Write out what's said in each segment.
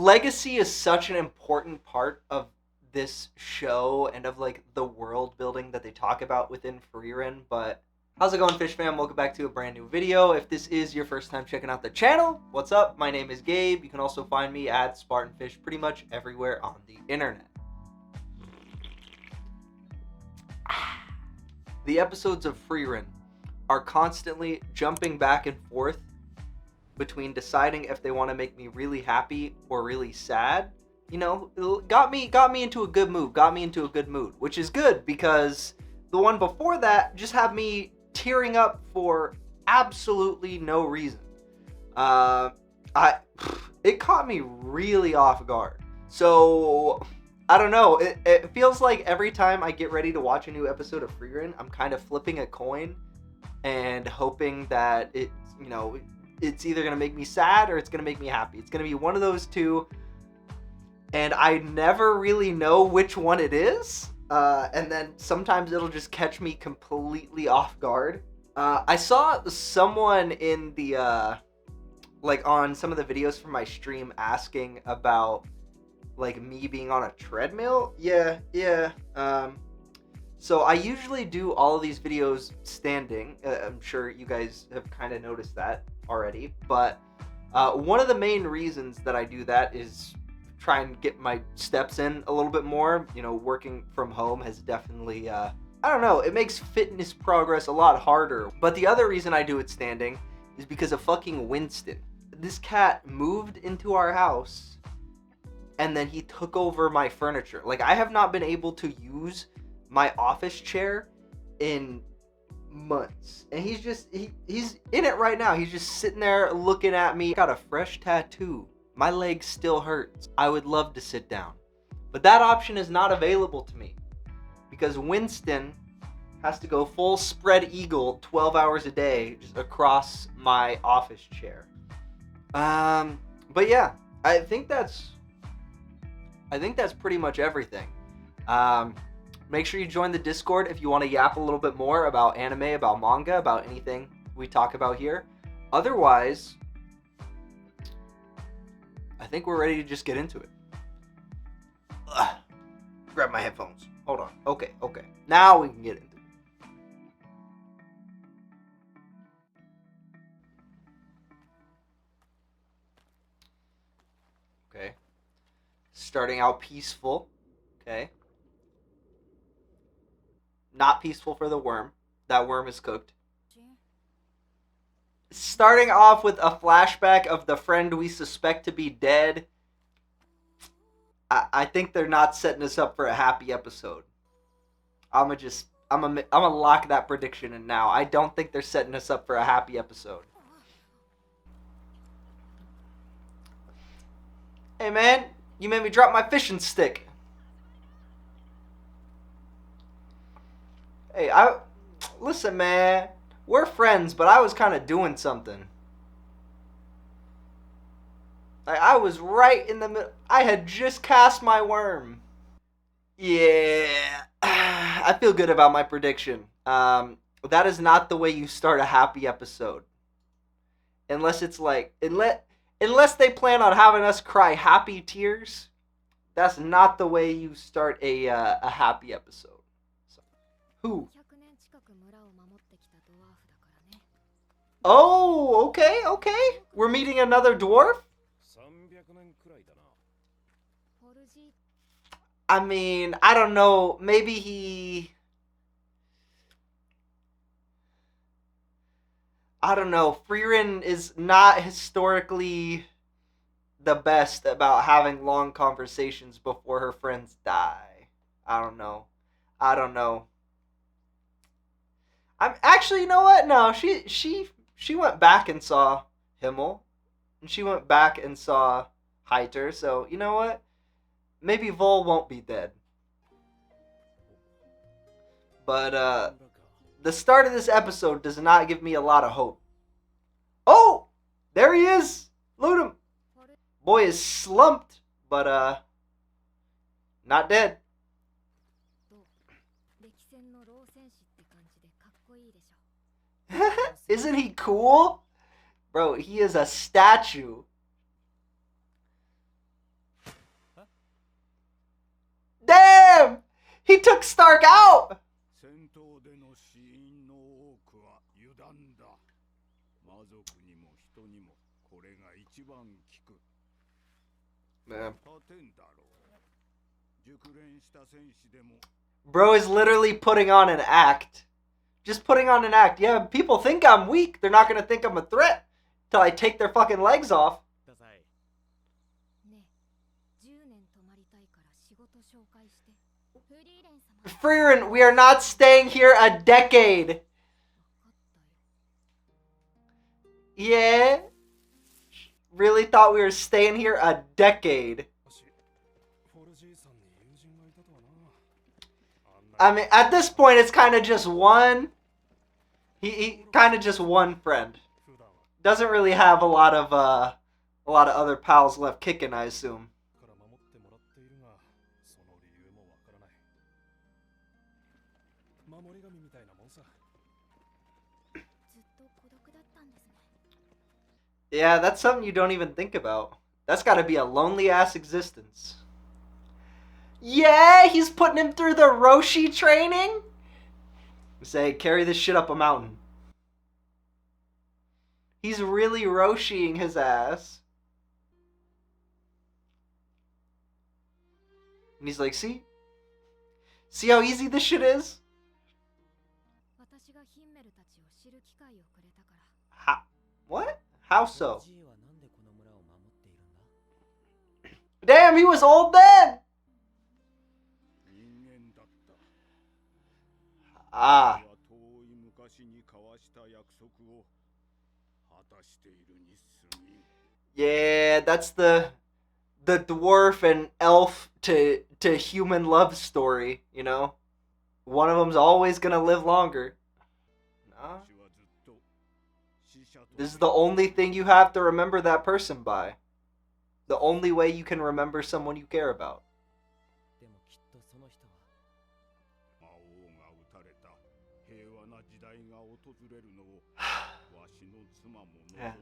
legacy is such an important part of this show and of like the world building that they talk about within Frieren. But how's it going, Fish fam? Welcome back to a brand new video. If this is your first time checking out the channel, what's up? My name is Gabe. You can also find me at SpartnFish pretty much everywhere on the internet. The episodes of Frieren are constantly jumping back and forth between deciding if they want to make me really happy or really sad. You know, it got me into a good mood, which is good because the one before that just had me tearing up for absolutely no reason. It caught me really off guard. So I don't know. It feels like every time I get ready to watch a new episode of Frieren, I'm kind of flipping a coin and hoping that it's either going to make me sad or it's going to make me happy. It's going to be one of those two, and I never really know which one it is. And then sometimes it'll just catch me completely off guard. I saw someone in the, on some of the videos from my stream asking about, me being on a treadmill. Yeah. So I usually do all of these videos standing. I'm sure you guys have kind of noticed that already, but one of the main reasons that I do that is try and get my steps in a little bit more. Working from home has definitely I don't know, it makes fitness progress a lot harder. But the other reason I do it standing is because of fucking Winston. This cat moved into our house and then he took over my furniture. I have not been able to use my office chair in months, and he's in it right now. He's just sitting there looking at me. Got a fresh tattoo. My leg still hurts. I would love to sit down, but that option is not available to me because Winston has to go full spread eagle 12 hours a day just across my office chair. But yeah, I think that's pretty much everything. Make sure you join the Discord if you want to yap a little bit more about anime, about manga, about anything we talk about here. Otherwise, I think we're ready to just get into it. Grab my headphones. Hold on. Okay. Now we can get into it. Okay. Starting out peaceful. Okay. Not peaceful for the worm. That worm is cooked. Starting off with a flashback of the friend we suspect to be dead. I think they're not setting us up for a happy episode. I'm gonna lock that prediction in now. I don't think they're setting us up for a happy episode. Hey man, you made me drop my fishing stick. Hey, listen, man. We're friends, but I was kind of doing something. I was right in the middle. I had just cast my worm. Yeah, I feel good about my prediction. That is not the way you start a happy episode. Unless it's unless they plan on having us cry happy tears, that's not the way you start a happy episode. Who? Oh, okay. We're meeting another dwarf? I mean, I don't know. Maybe he... I don't know. Frieren is not historically the best about having long conversations before her friends die. I don't know. I'm actually, you know what? No, she went back and saw Himmel, and she went back and saw Heiter. So you know what? Maybe Vol won't be dead. But the start of this episode does not give me a lot of hope. Oh, there he is. Loot him. Boy is slumped, but not dead. Isn't he cool? Bro, he is a statue. He took Stark out! Man. Bro is literally putting on an act. Just putting on an act. Yeah, people think I'm weak. They're not gonna think I'm a threat till I take their fucking legs off. Frieren, we are not staying here a decade. Yeah? Really thought we were staying here a decade. I mean, at this point, it's kind of just one. He kind of just one friend. Doesn't really have a lot of other pals left kicking, I assume. Yeah, that's something you don't even think about. That's got to be a lonely ass existence. Yeah, he's putting him through the Roshi training. Say, carry this shit up a mountain. He's really Roshiing his ass. And he's like, see? See how easy this shit is? What? How so? Damn, he was old then! Ah. Yeah, that's the dwarf and elf to human love story, you know? One of them's always gonna live longer. Nah. This is the only thing you have to remember that person by. The only way you can remember someone you care about. Yeah.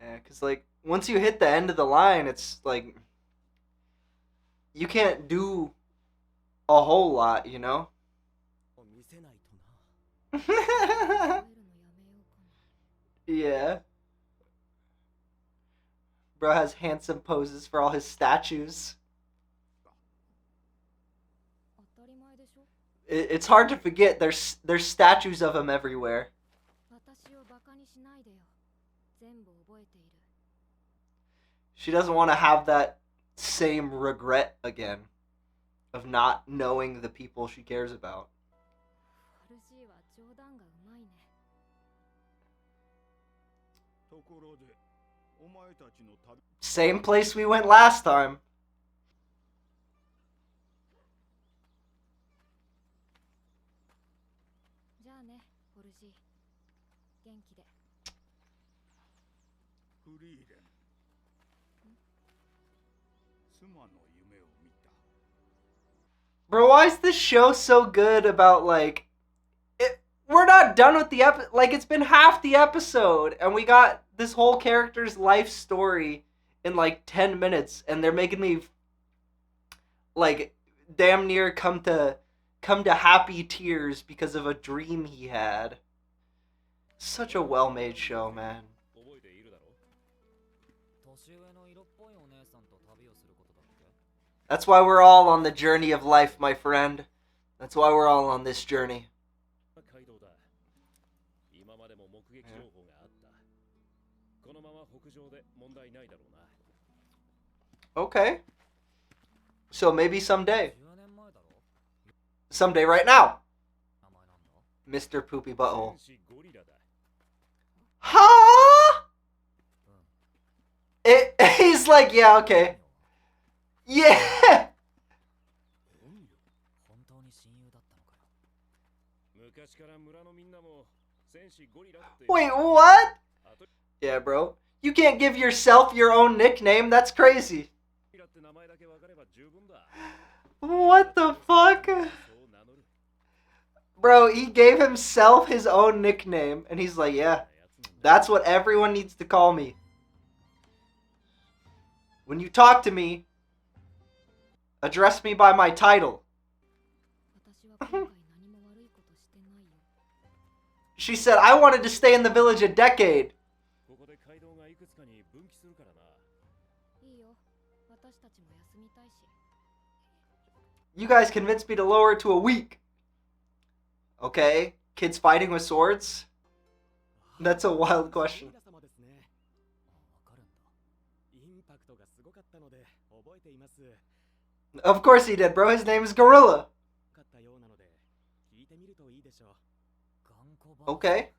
Yeah, because, like, once you hit the end of the line, it's, like, you can't do a whole lot, you know? Yeah. Bro has handsome poses for all his statues. It's hard to forget, there's statues of him everywhere. She doesn't want to have that same regret again of not knowing the people she cares about. Same place we went last time. Bro, why is this show so good about, like, we're not done with the episode. Like, it's been half the episode, and we got this whole character's life story in, like, 10 minutes, and they're making me, like, damn near come to happy tears because of a dream he had. Such a well-made show, man. That's why we're all on the journey of life, my friend. That's why we're all on this journey. Okay. So maybe someday. Someday right now. Mr. Poopy Butthole. Huh? He's like, yeah, okay. Yeah! Wait, what? Yeah, bro. You can't give yourself your own nickname. That's crazy. What the fuck? Bro, he gave himself his own nickname, and he's like, yeah, that's what everyone needs to call me. When you talk to me, address me by my title. She said, I wanted to stay in the village a decade. You guys convinced me to lower it to a week. Okay, kids fighting with swords? That's a wild question. Of course he did, bro. His name is Gorilla. Okay.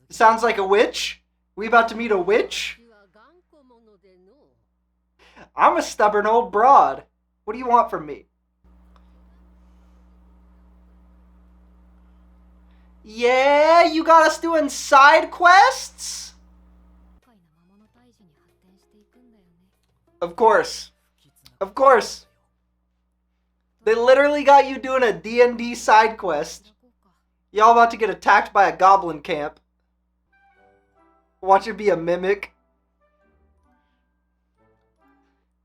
Sounds like a witch. We about to meet a witch? I'm a stubborn old broad. What do you want from me? Yeah, you got us doing side quests? Of course. Of course. They literally got you doing a D&D side quest. Y'all about to get attacked by a goblin camp. Watch it be a mimic.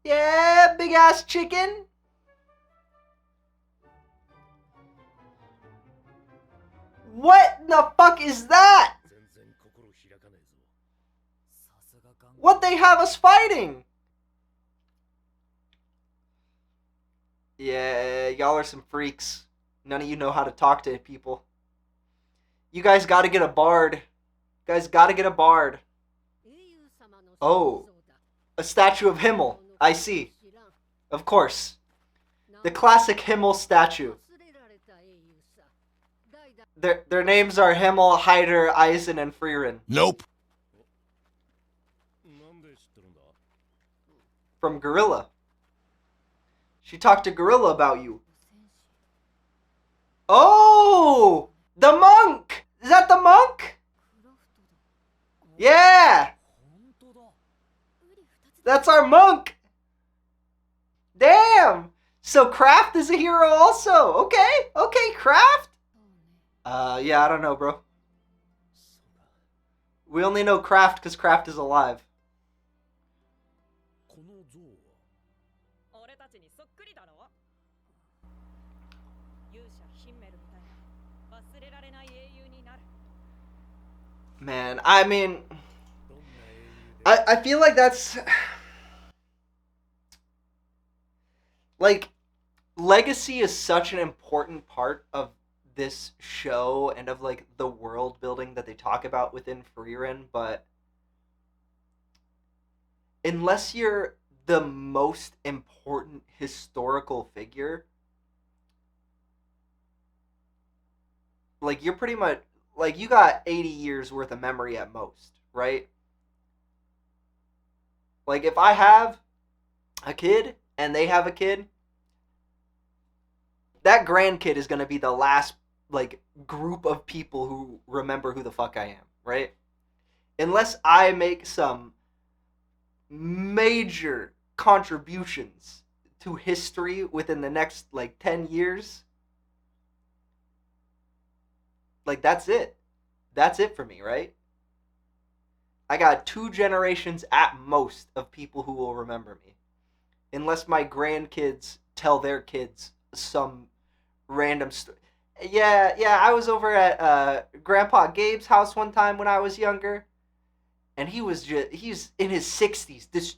Yeah, big ass chicken. What the fuck is that? What they have us fighting? Yeah, y'all are some freaks. None of you know how to talk to people. You guys gotta get a bard. You guys gotta get a bard. Oh, a statue of Himmel. I see. Of course. The classic Himmel statue. Their names are Himmel, Hyder, Eisen, and Frieren. Nope. From Gorilla. She talked to Gorilla about you. Oh! The monk! Is that the monk? Yeah! That's our monk! Damn! So KRAFT is a hero also. Okay, KRAFT? Yeah, I don't know, bro. We only know KRAFT because KRAFT is alive. Man, I mean, I feel like that's like legacy is such an important part of this show and of like the world building that they talk about within Frieren, but unless you're the most important historical figure, like you're pretty much like you got 80 years worth of memory at most, right? Like if I have a kid and they have a kid, that grandkid is going to be the last like group of people who remember who the fuck I am, right? Unless I make some major contributions to history within the next like 10 years, like that's it. That's it for me, right? I got 2 generations at most of people who will remember me. Unless my grandkids tell their kids some random story. Yeah, I was over at Grandpa Gabe's house one time when I was younger, and he's in his 60s, just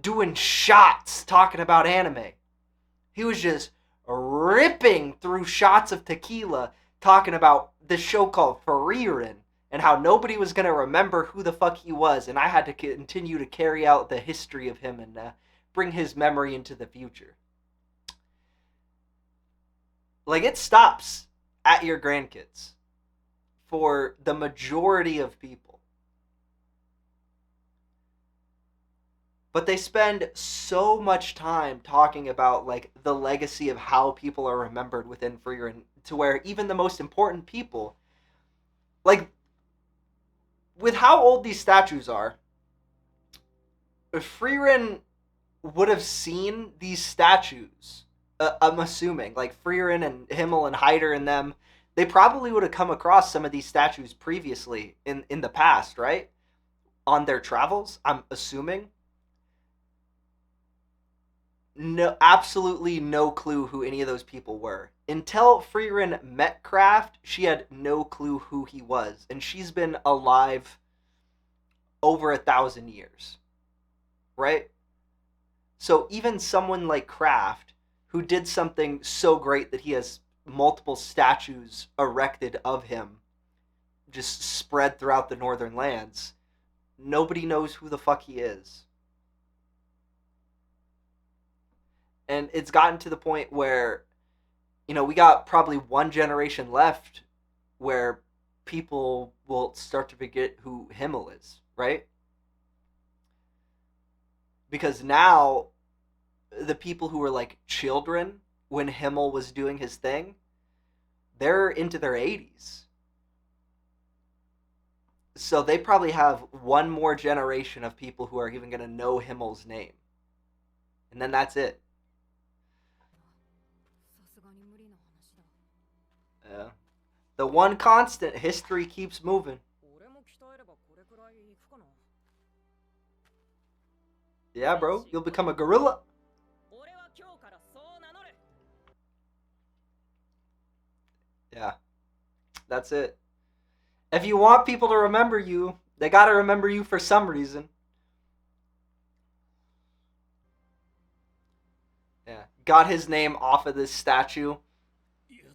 doing shots talking about anime. He was just ripping through shots of tequila talking about this show called Frieren and how nobody was going to remember who the fuck he was, and I had to continue to carry out the history of him and bring his memory into the future. Like, it stops at your grandkids for the majority of people. But they spend so much time talking about, like, the legacy of how people are remembered within Frieren, to where even the most important people, like, with how old these statues are, Frieren would have seen these statues I'm assuming, like Frieren and Himmel and Hyder and them, they probably would have come across some of these statues previously in the past, right? On their travels, I'm assuming. No, absolutely no clue who any of those people were. Until Frieren met KRAFT, she had no clue who he was, and she's been alive over 1,000 years, right? So even someone like KRAFT, who did something so great that he has multiple statues erected of him, just spread throughout the northern lands, nobody knows who the fuck he is. And it's gotten to the point where, we got probably one generation left where people will start to forget who Himmel is, right? Because now the people who were like children when Himmel was doing his thing, they're into their 80s. So they probably have one more generation of people who are even going to know Himmel's name. And then that's it. Yeah. The one constant, history keeps moving. Yeah, bro, you'll become a gorilla. Yeah, that's it. If you want people to remember you, they gotta remember you for some reason. Yeah, got his name off of this statue.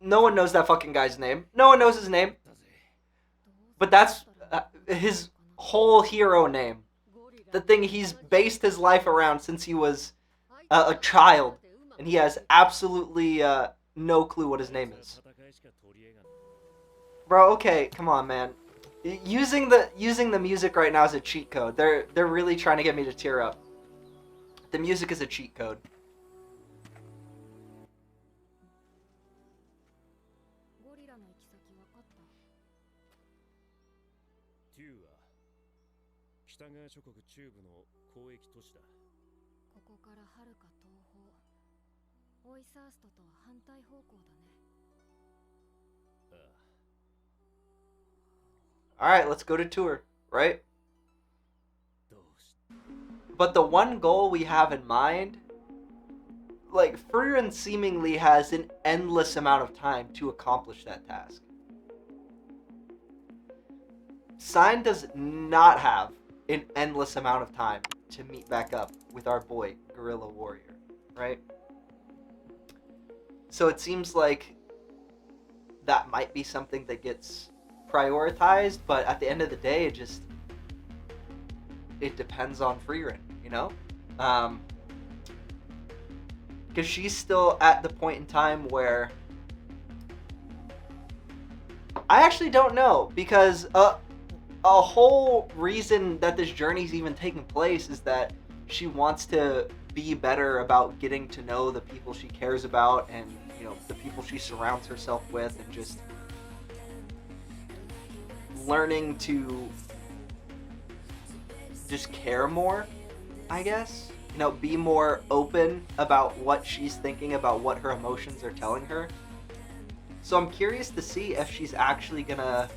No one knows that fucking guy's name. No one knows his name. But that's his whole hero name. The thing he's based his life around since he was a child. And he has absolutely no clue what his name is. Bro, okay, come on, man. Using the music right now is a cheat code. They're really trying to get me to tear up. The music is a cheat code. Alright, let's go to tour, right? But the one goal we have in mind, like, Frieren seemingly has an endless amount of time to accomplish that task. Sign does not have an endless amount of time to meet back up with our boy, Gorilla Warrior, right? So it seems like that might be something that gets prioritized, but at the end of the day, it depends on Frieren, because she's still at the point in time where I actually don't know, because a whole reason that this journey's even taking place is that she wants to be better about getting to know the people she cares about, and the people she surrounds herself with, and just learning to just care more, I guess. Be more open about what she's thinking, about what her emotions are telling her. So I'm curious to see if she's actually gonna...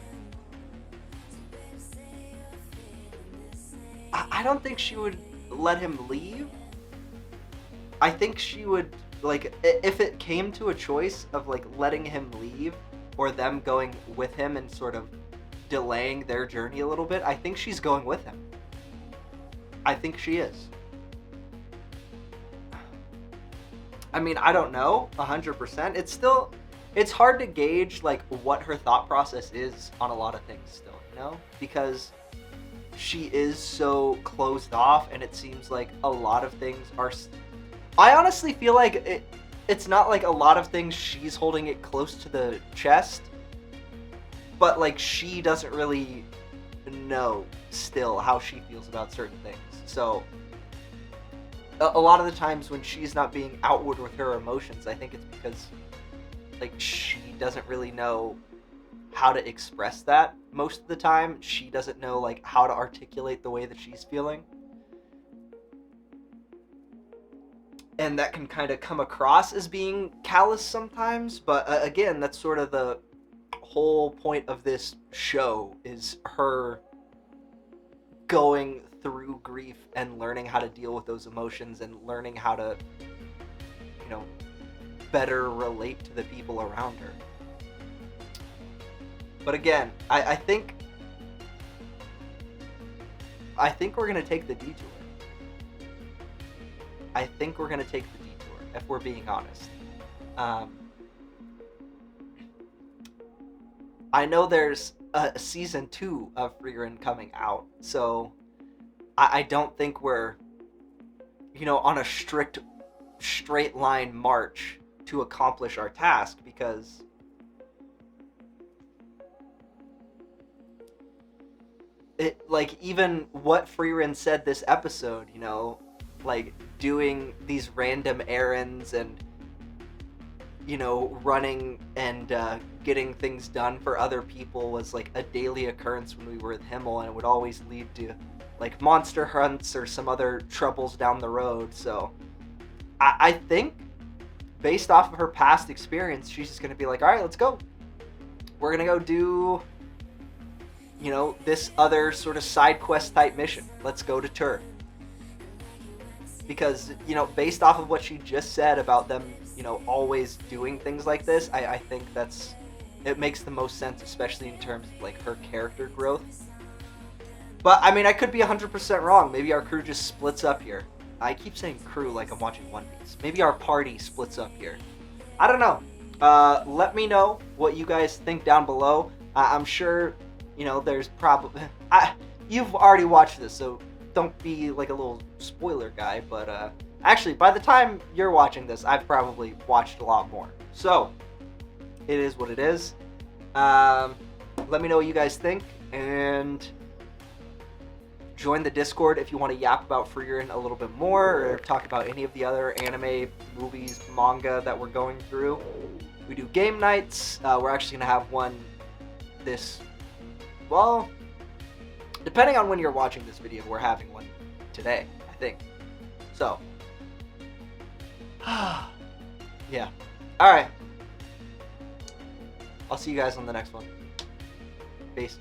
I don't think she would let him leave. I think she would, like, if it came to a choice of, like, letting him leave or them going with him and sort of delaying their journey a little bit, I think she's going with him. I think she is. I mean, I don't know 100%. It's hard to gauge, like, what her thought process is on a lot of things still, because she is so closed off, and it seems like a lot of things are... I honestly feel like it's not like a lot of things she's holding it close to the chest, but, like, she doesn't really know still how she feels about certain things. So a lot of the times when she's not being outward with her emotions, I think it's because, like, she doesn't really know how to express that. Most of the time, she doesn't know, like, how to articulate the way that she's feeling. and that can kind of come across as being callous sometimes, but again, that's sort of the whole point of this show, is her going through grief and learning how to deal with those emotions and learning how to, you know, better relate to the people around her. But again, I think we're gonna take the detour. I think we're gonna take the detour, if we're being honest. I know there's a season 2 of Frieren coming out, so I don't think we're, you know, on a straight line march to accomplish our task, because it, like, even what Frieren said this episode, you know, like doing these random errands and, you know, running and getting things done for other people was like a daily occurrence when we were with Himmel, and it would always lead to like monster hunts or some other troubles down the road. So I think based off of her past experience, she's just gonna be like, all right, let's go. We're gonna go do, you know, this other sort of side quest type mission. Let's go to Tur. Because, you know, based off of what she just said about them, you know, always doing things like this, I think it makes the most sense, especially in terms of like her character growth. But I mean, I could be 100% wrong. Maybe our crew just splits up here. I keep saying crew like I'm watching One Piece. Maybe our party splits up here. I don't know. Let me know what you guys think down below. I'm sure, you know, there's probably... you've already watched this, so don't be like a little spoiler guy. But actually, by the time you're watching this, I've probably watched a lot more. So, it is what it is. Let me know what you guys think, and join the Discord if you want to yap about Frieren a little bit more, or talk about any of the other anime, movies, manga that we're going through. We do game nights. We're actually going to have one well, depending on when you're watching this video, we're having one today, I think. So, yeah. Alright. I'll see you guys on the next one. Peace.